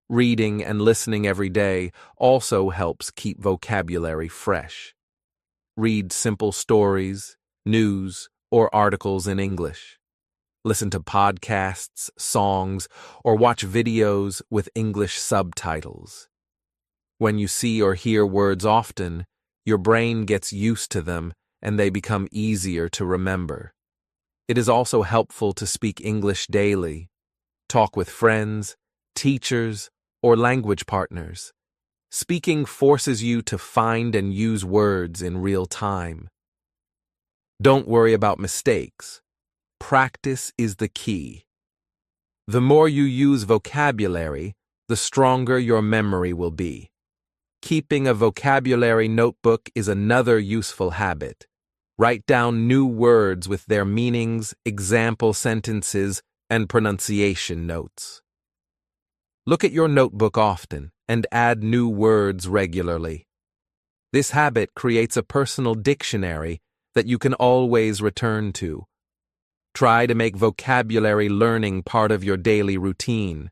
Reading and listening every day also helps keep vocabulary fresh. Read simple stories, news, or articles in English. Listen to podcasts, songs, or watch videos with English subtitles. When you see or hear words often, your brain gets used to them and they become easier to remember. It is also helpful to speak English daily. Talk with friends, teachers, or language partners. Speaking forces you to find and use words in real time. Don't worry about mistakes. Practice is the key. The more you use vocabulary, the stronger your memory will be. Keeping a vocabulary notebook is another useful habit. Write down new words with their meanings, example sentences, and pronunciation notes. Look at your notebook often and add new words regularly. This habit creates a personal dictionary that you can always return to. Try to make vocabulary learning part of your daily routine.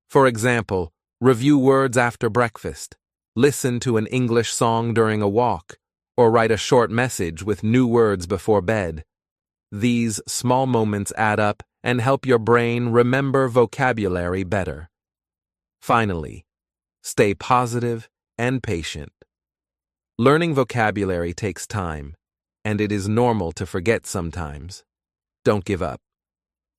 For example, review words after breakfast, listen to an English song during a walk, or write a short message with new words before bed. These small moments add up and help your brain remember vocabulary better. Finally, stay positive and patient. Learning vocabulary takes time, and it is normal to forget sometimes. Don't give up.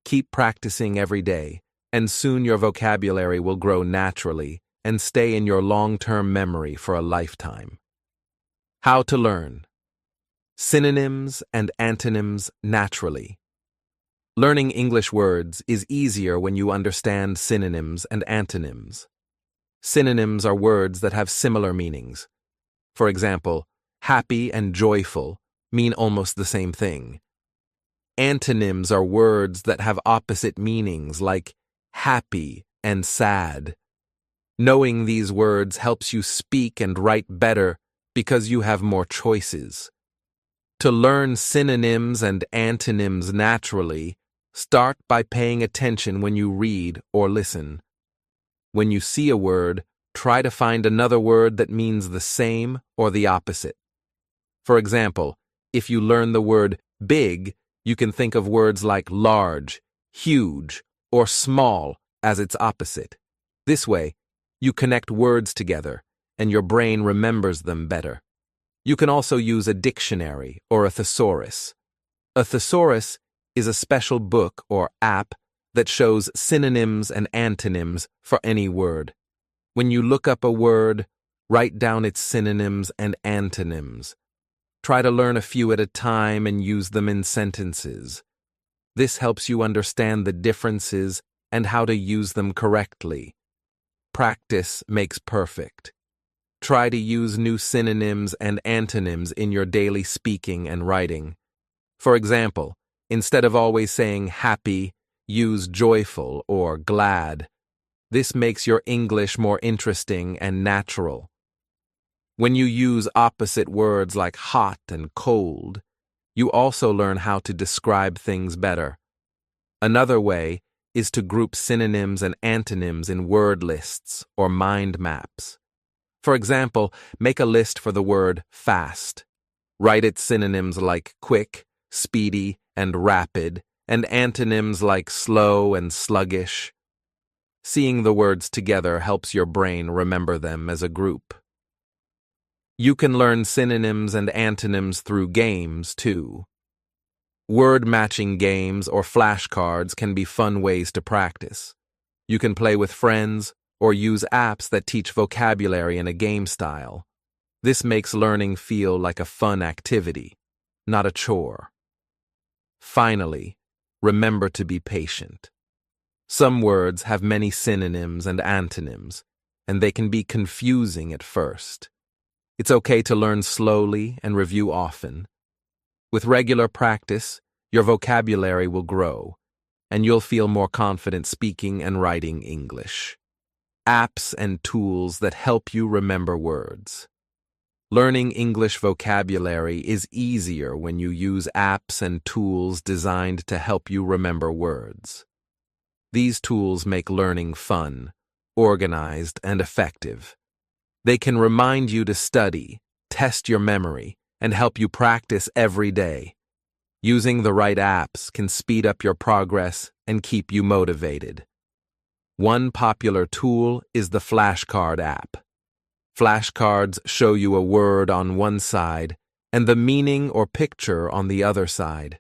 Keep practicing every day, and soon your vocabulary will grow naturally and stay in your long-term memory for a lifetime. How to learn. Synonyms and antonyms naturally. Learning English words is easier when you understand synonyms and antonyms. Synonyms are words that have similar meanings. For example, happy and joyful mean almost the same thing. Antonyms are words that have opposite meanings, like happy and sad. Knowing these words helps you speak and write better because you have more choices. To learn synonyms and antonyms naturally, start by paying attention when you read or listen. When you see a word, try to find another word that means the same or the opposite. For example, if you learn the word big, you can think of words like large, huge, or small as its opposite. This way, you connect words together, and your brain remembers them better. You can also use a dictionary or a thesaurus. A thesaurus is a special book or app that shows synonyms and antonyms for any word. When you look up a word, write down its synonyms and antonyms. Try to learn a few at a time and use them in sentences. This helps you understand the differences and how to use them correctly. Practice makes perfect. Try to use new synonyms and antonyms in your daily speaking and writing. For example, instead of always saying happy, use joyful or glad. This makes your English more interesting and natural. When you use opposite words like hot and cold, you also learn how to describe things better. Another way is to group synonyms and antonyms in word lists or mind maps. For example, make a list for the word fast. Write its synonyms like quick, speedy, and rapid, and antonyms like slow and sluggish. Seeing the words together helps your brain remember them as a group. You can learn synonyms and antonyms through games, too. Word-matching games or flashcards can be fun ways to practice. You can play with friends or use apps that teach vocabulary in a game style. This makes learning feel like a fun activity, not a chore. Finally, remember to be patient. Some words have many synonyms and antonyms, and they can be confusing at first. It's okay to learn slowly and review often. With regular practice, your vocabulary will grow, and you'll feel more confident speaking and writing English. Apps and tools that help you remember words. Learning English vocabulary is easier when you use apps and tools designed to help you remember words. These tools make learning fun, organized, and effective. They can remind you to study, test your memory, and help you practice every day. Using the right apps can speed up your progress and keep you motivated. One popular tool is the flashcard app. Flashcards show you a word on one side and the meaning or picture on the other side.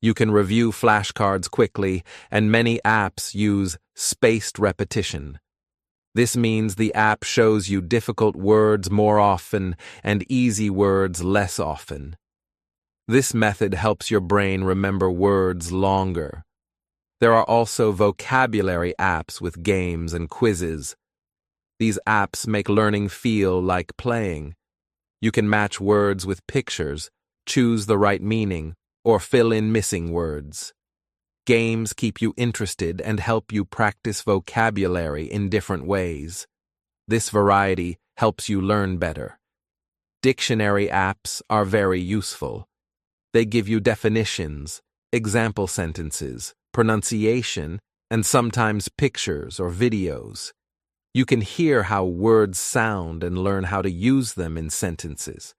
You can review flashcards quickly, and many apps use spaced repetition. This means the app shows you difficult words more often and easy words less often. This method helps your brain remember words longer. There are also vocabulary apps with games and quizzes. These apps make learning feel like playing. You can match words with pictures, choose the right meaning, or fill in missing words. Games keep you interested and help you practice vocabulary in different ways. This variety helps you learn better. Dictionary apps are very useful. They give you definitions, example sentences, pronunciation, and sometimes pictures or videos. You can hear how words sound and learn how to use them in sentences.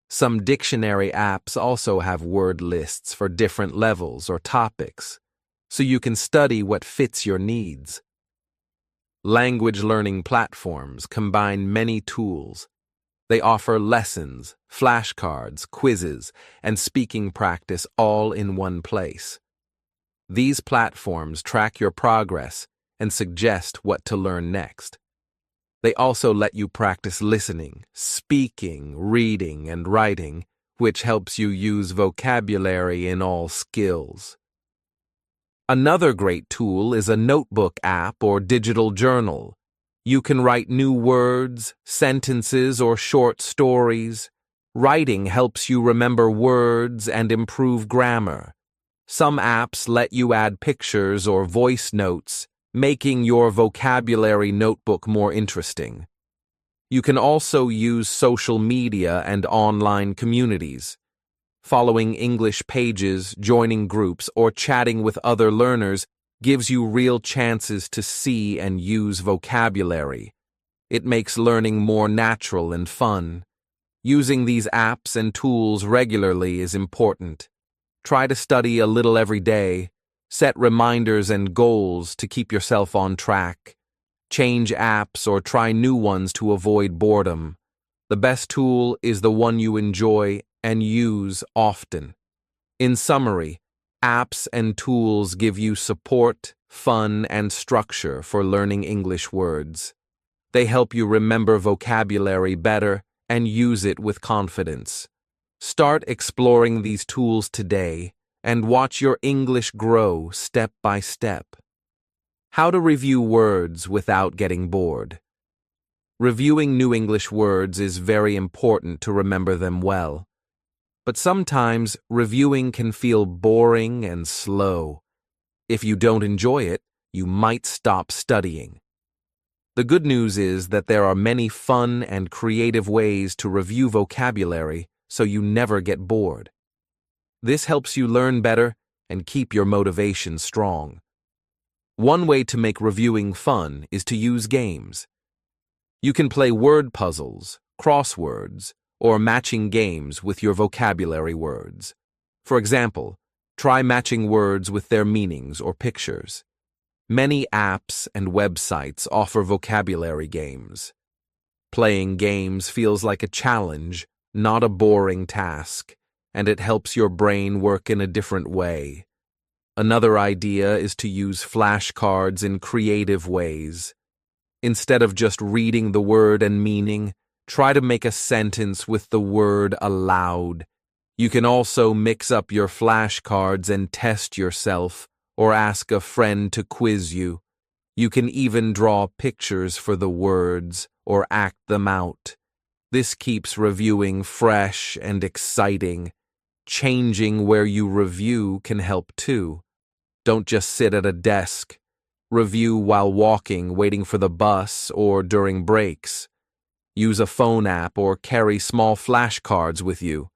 Some dictionary apps also have word lists for different levels or topics, so you can study what fits your needs. Language learning platforms combine many tools. They offer lessons, flashcards, quizzes, and speaking practice all in one place. These platforms track your progress and suggest what to learn next. They also let you practice listening, speaking, reading, and writing, which helps you use vocabulary in all skills. Another great tool is a notebook app or digital journal. You can write new words, sentences, or short stories. Writing helps you remember words and improve grammar. Some apps let you add pictures or voice notes, making your vocabulary notebook more interesting. You can also use social media and online communities. Following English pages, joining groups, or chatting with other learners gives you real chances to see and use vocabulary. It makes learning more natural and fun. Using these apps and tools regularly is important. Try to study a little every day. Set reminders and goals to keep yourself on track. Change apps or try new ones to avoid boredom. The best tool is the one you enjoy and use often. In summary, apps and tools give you support, fun, and structure for learning English words. They help you remember vocabulary better and use it with confidence. Start exploring these tools today and watch your English grow step by step. How to review words without getting bored. Reviewing new English words is very important to remember them well. But sometimes reviewing can feel boring and slow. If you don't enjoy it, you might stop studying. The good news is that there are many fun and creative ways to review vocabulary so you never get bored. This helps you learn better and keep your motivation strong. One way to make reviewing fun is to use games. You can play word puzzles, crosswords, or matching games with your vocabulary words. For example, try matching words with their meanings or pictures. Many apps and websites offer vocabulary games. Playing games feels like a challenge, not a boring task, and it helps your brain work in a different way. Another idea is to use flashcards in creative ways. Instead of just reading the word and meaning, try to make a sentence with the word aloud. You can also mix up your flashcards and test yourself, or ask a friend to quiz you. You can even draw pictures for the words, or act them out. This keeps reviewing fresh and exciting. Changing where you review can help too. Don't just sit at a desk. Review while walking, waiting for the bus, or during breaks. Use a phone app or carry small flashcards with you.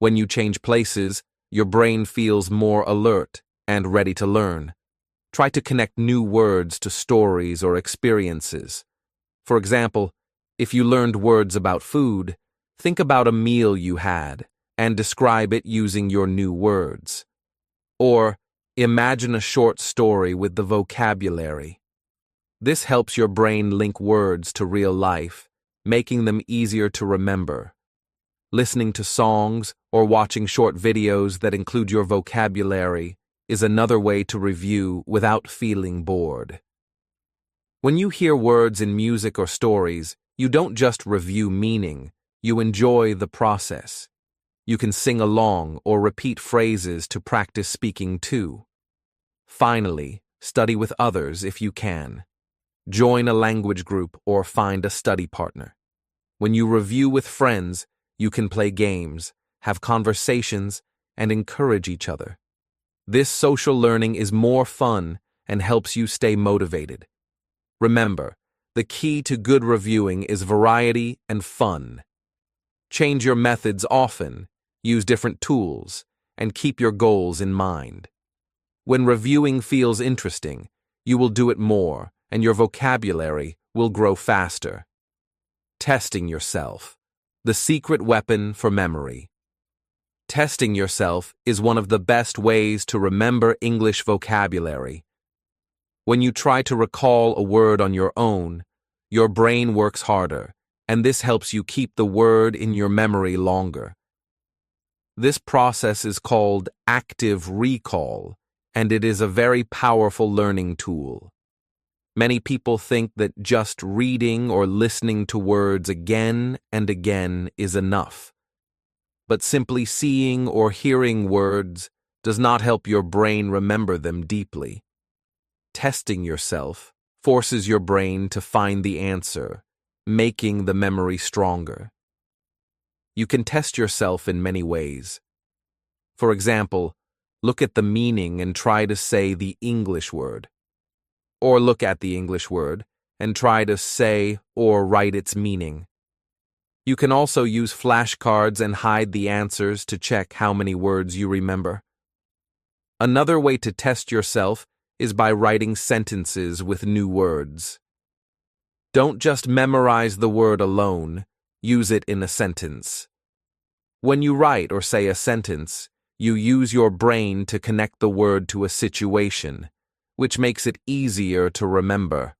When you change places, your brain feels more alert and ready to learn. Try to connect new words to stories or experiences. For example, if you learned words about food, think about a meal you had and describe it using your new words. Or, imagine a short story with the vocabulary. This helps your brain link words to real life, making them easier to remember. Listening to songs or watching short videos that include your vocabulary is another way to review without feeling bored. When you hear words in music or stories, you don't just review meaning, you enjoy the process. You can sing along or repeat phrases to practice speaking too. Finally, study with others if you can. Join a language group or find a study partner. When you review with friends, you can play games, have conversations, and encourage each other. This social learning is more fun and helps you stay motivated. Remember, the key to good reviewing is variety and fun. Change your methods often, use different tools, and keep your goals in mind. When reviewing feels interesting, you will do it more, and your vocabulary will grow faster. Testing yourself, the secret weapon for memory. Testing yourself is one of the best ways to remember English vocabulary. When you try to recall a word on your own, your brain works harder, and this helps you keep the word in your memory longer. This process is called active recall, and it is a very powerful learning tool. Many people think that just reading or listening to words again and again is enough. But simply seeing or hearing words does not help your brain remember them deeply. Testing yourself forces your brain to find the answer, making the memory stronger. You can test yourself in many ways. For example, look at the meaning and try to say the English word. Or look at the English word and try to say or write its meaning. You can also use flashcards and hide the answers to check how many words you remember. Another way to test yourself is by writing sentences with new words. Don't just memorize the word alone, use it in a sentence. When you write or say a sentence, you use your brain to connect the word to a situation, which makes it easier to remember.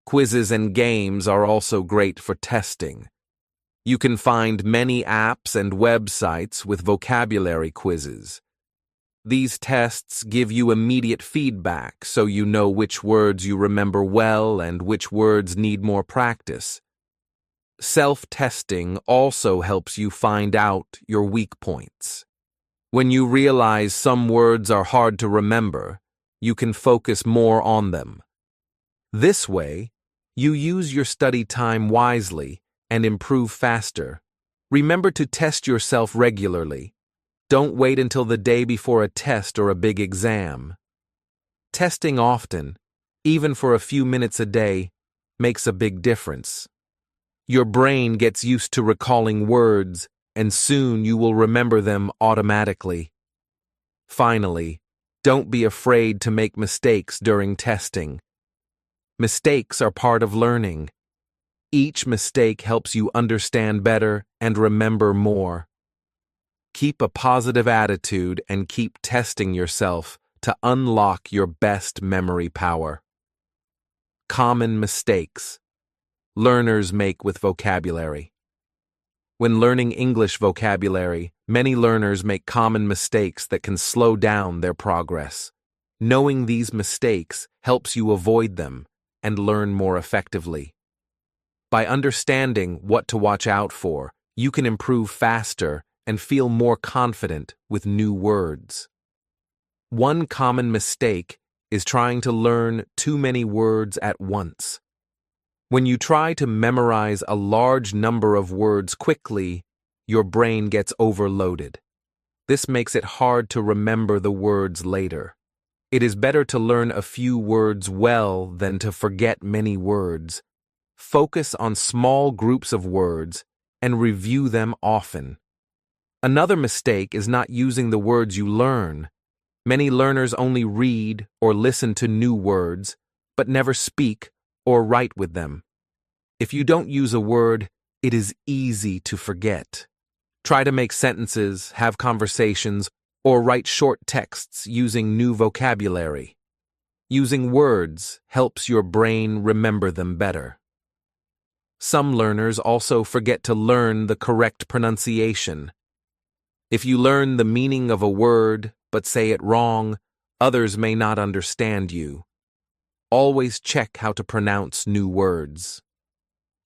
Quizzes and games are also great for testing. You can find many apps and websites with vocabulary quizzes. These tests give you immediate feedback so you know which words you remember well and which words need more practice. Self-testing also helps you find out your weak points. When you realize some words are hard to remember, you can focus more on them. This way, you use your study time wisely and improve faster. Remember to test yourself regularly. Don't wait until the day before a test or a big exam. Testing often, even for a few minutes a day, makes a big difference. Your brain gets used to recalling words, and soon you will remember them automatically. Finally, don't be afraid to make mistakes during testing. Mistakes are part of learning. Each mistake helps you understand better and remember more. Keep a positive attitude and keep testing yourself to unlock your best memory power. Common mistakes learners make with vocabulary. When learning English vocabulary, many learners make common mistakes that can slow down their progress. Knowing these mistakes helps you avoid them and learn more effectively. By understanding what to watch out for, you can improve faster and feel more confident with new words. One common mistake is trying to learn too many words at once. When you try to memorize a large number of words quickly, your brain gets overloaded. This makes it hard to remember the words later. It is better to learn a few words well than to forget many words. Focus on small groups of words and review them often. Another mistake is not using the words you learn. Many learners only read or listen to new words, but never speak or write with them. If you don't use a word, it is easy to forget. Try to make sentences, have conversations, or write short texts using new vocabulary. Using words helps your brain remember them better. Some learners also forget to learn the correct pronunciation. If you learn the meaning of a word but say it wrong, others may not understand you. Always check how to pronounce new words.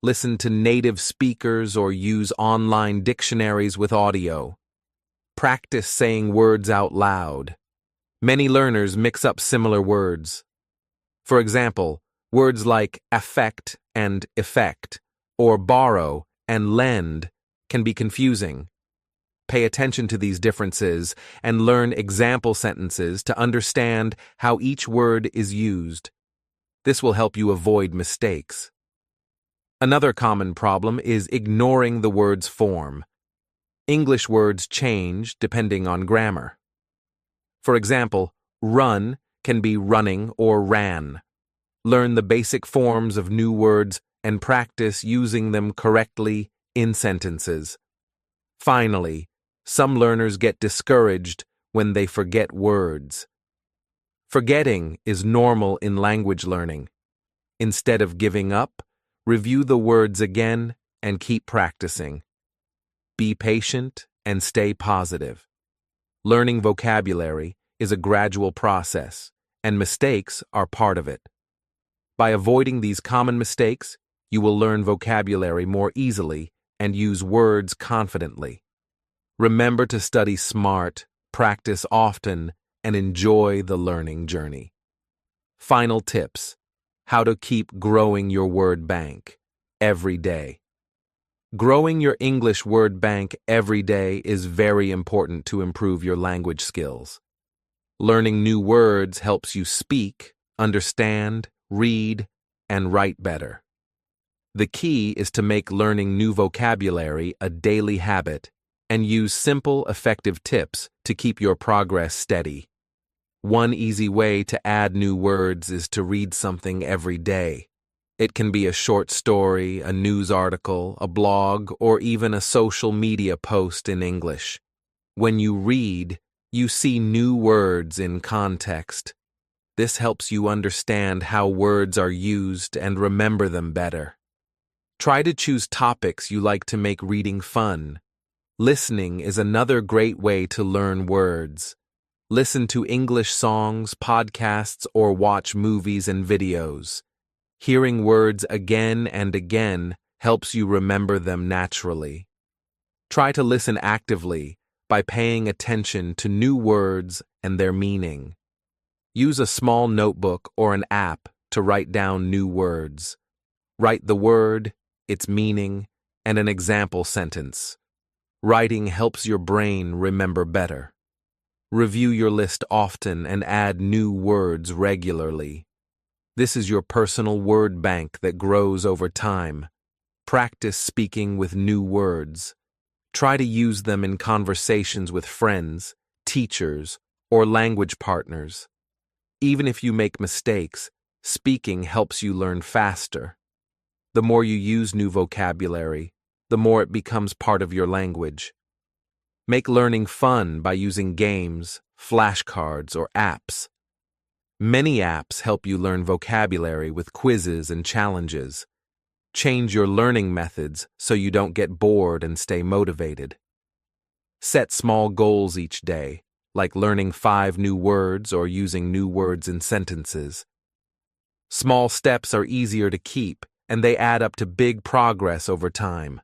Listen to native speakers or use online dictionaries with audio. Practice saying words out loud. Many learners mix up similar words. For example, words like affect and effect, or borrow and lend, can be confusing. Pay attention to these differences and learn example sentences to understand how each word is used. This will help you avoid mistakes. Another common problem is ignoring the word's form. English words change depending on grammar. For example, run can be running or ran. Learn the basic forms of new words and practice using them correctly in sentences. Finally, some learners get discouraged when they forget words. Forgetting is normal in language learning. Instead of giving up, review the words again and keep practicing. Be patient and stay positive. Learning vocabulary is a gradual process, and mistakes are part of it. By avoiding these common mistakes, you will learn vocabulary more easily and use words confidently. Remember to study smart, practice often, and enjoy the learning journey. Final tips: how to keep growing your word bank every day. Growing your English word bank every day is very important to improve your language skills. Learning new words helps you speak, understand, read, and write better. The key is to make learning new vocabulary a daily habit and use simple, effective tips to keep your progress steady. One easy way to add new words is to read something every day. It can be a short story, a news article, a blog, or even a social media post in English. When you read, you see new words in context. This helps you understand how words are used and remember them better. Try to choose topics you like to make reading fun. Listening is another great way to learn words. Listen to English songs, podcasts, or watch movies and videos. Hearing words again and again helps you remember them naturally. Try to listen actively by paying attention to new words and their meaning. Use a small notebook or an app to write down new words. Write the word, its meaning, and an example sentence. Writing helps your brain remember better. Review your list often and add new words regularly. This is your personal word bank that grows over time. Practice speaking with new words. Try to use them in conversations with friends, teachers, or language partners. Even if you make mistakes, speaking helps you learn faster. The more you use new vocabulary, the more it becomes part of your language. Make learning fun by using games, flashcards, or apps. Many apps help you learn vocabulary with quizzes and challenges. Change your learning methods so you don't get bored and stay motivated. Set small goals each day, like learning 5 new words or using new words in sentences. Small steps are easier to keep, and they add up to big progress over time.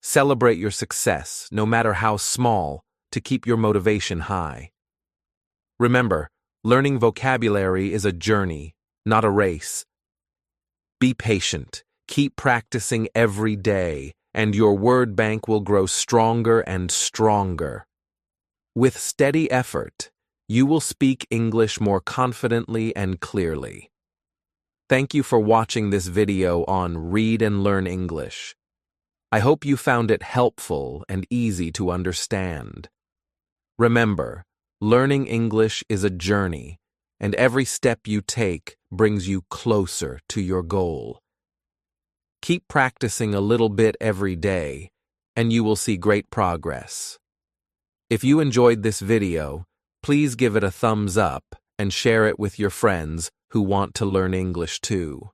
Celebrate your success, no matter how small, to keep your motivation high. Remember, learning vocabulary is a journey, not a race. Be patient, keep practicing every day, and your word bank will grow stronger and stronger. With steady effort, you will speak English more confidently and clearly. Thank you for watching this video on Read and Learn English. I hope you found it helpful and easy to understand. Remember, learning English is a journey, and every step you take brings you closer to your goal. Keep practicing a little bit every day, and you will see great progress. If you enjoyed this video, please give it a thumbs up and share it with your friends who want to learn English too.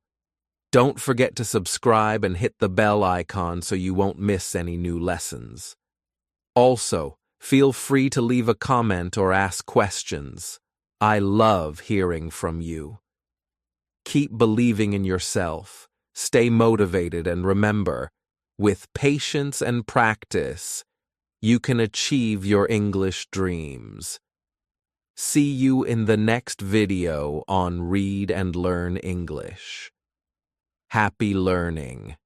Don't forget to subscribe and hit the bell icon so you won't miss any new lessons. Also, feel free to leave a comment or ask questions. I love hearing from you. Keep believing in yourself, stay motivated, and remember, with patience and practice, you can achieve your English dreams. See you in the next video on Read and Learn English. Happy learning!